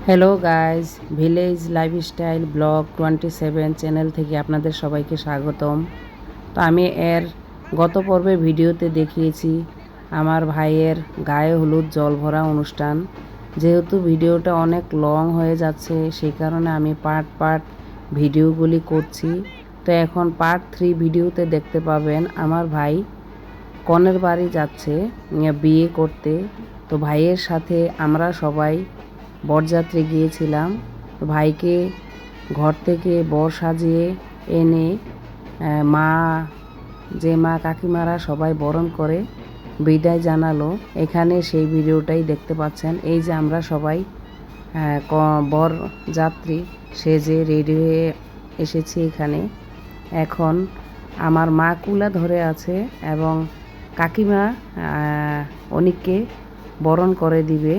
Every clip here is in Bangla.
Hello guys, village lifestyle blog 27 channel থেকে আপনাদের সবাইকে স্বাগতম। তো আমি গত পর্বে ভিডিওতে দেখিয়েছি আমার ভাইয়ের গায়ে হলুদ জল ভরা অনুষ্ঠান। যেহেতু ভিডিওটা অনেক লং হয়ে যাচ্ছে, সেই কারণে আমি পার্ট পার্ট ভিডিওগুলি করছি। তো এখন পার্ট 3 ভিডিওতে দেখতে পাবেন আমার ভাই কনের বাড়ি যাচ্ছে বিয়ে করতে। তো ভাইয়ের সাথে আমরা সবাই বরযাত্রী গিয়েছিলাম। তো ভাইকে ঘর থেকে বর সাজিয়ে এনে মা মা কাকিমারা সবাই বরণ করে বিদায় জানালো। এখানে সেই ভিডিওটাই দেখতে পাচ্ছেন। এই যে আমরা সবাই বর যাত্রী সেজে রেডি হয়ে এসেছি এখানে। এখন আমার মা কুলা ধরে আছে এবং কাকিমা অনিককে বরণ করে দিবে।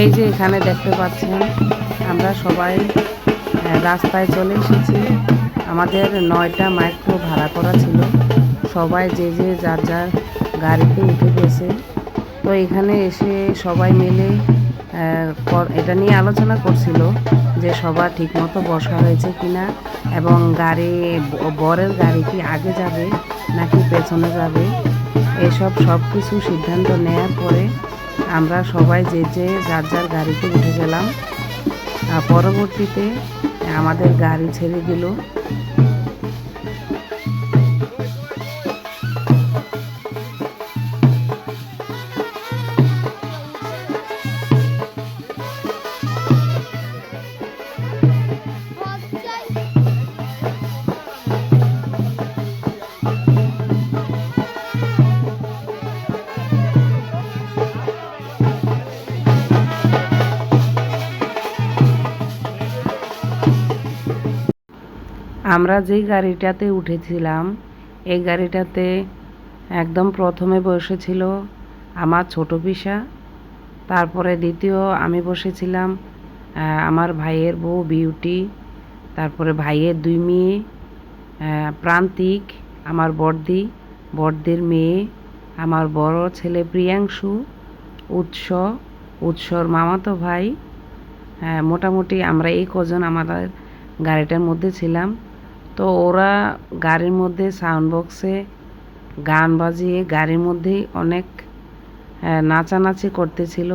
এই যে এখানে দেখতে পাচ্ছেন আমরা সবাই রাস্তায় চলে এসেছি। আমাদের 9টা মাইক্রো ভাড়া করা ছিল। সবাই যে যার যার গাড়িতে উঠে গেছে। তো এখানে এসে সবাই মিলে এটা নিয়ে আলোচনা করছিল যে সবার ঠিকমতো বসা হয়েছে কিনা এবং বরের গাড়ি কি আগে যাবে নাকি পেছনে যাবে, সব কিছু সিদ্ধান্ত নেওয়ার পরে আমরা সবাই যে যার যার গাড়িতে উঠে গেলাম। পরবর্তীতে আমাদের গাড়ি ছেড়ে দিল। আমরা যেই গাড়িটাতে উঠেছিলাম এই গাড়িটাতে একদম প্রথমে বসেছিল আমার ছোট পিসা, তারপরে দ্বিতীয় আমি বসেছিলাম আমার ভাইয়ের বউ বিউটি, তারপরে ভাইয়ের 2 মেয়ে প্রান্তিক, আমার বড়দির মেয়ে, আমার বড় ছেলে প্রিয়াংশু, উৎসর মামাতো ভাই। মোটামুটি আমরা এই কজন আমাদের গাড়িটার মধ্যে ছিলাম। তো ওরা গাড়ির মধ্যে সাউন্ড বক্সে গান বাজিয়ে গাড়ির মধ্যেই অনেক নাচানাচি করতেছিল।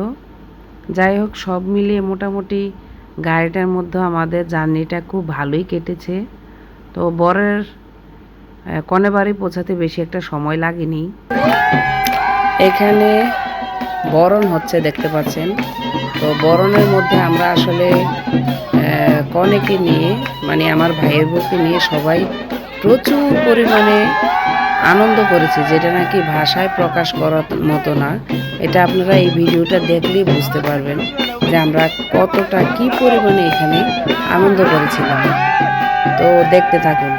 যাই হোক, সব মিলিয়ে মোটামুটি গাড়িটার মধ্যে আমাদের জার্নিটা খুব ভালোই কেটেছে। তো বরের কনে বাড়ি পৌঁছাতে বেশি একটা সময় লাগেনি। এখানে বরণ হচ্ছে দেখতে পাচ্ছেন। তো বরণের মধ্যে আমরা আসলে কনেকে নিয়ে মানে আমার ভাইয়ের বউকে নিয়ে সবাই প্রচুর পরিমাণে আনন্দ করেছি, যেটা নাকি ভাষায় প্রকাশ করার মতো না। এটা আপনারা এই ভিডিওটা দেখলেই বুঝতে পারবেন যে আমরা কতটা কি পরিমাণে এখানে আনন্দ করেছিলাম। তো দেখতে থাকুন।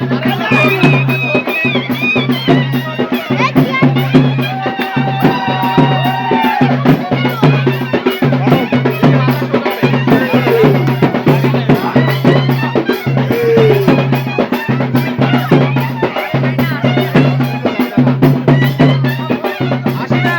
আসি না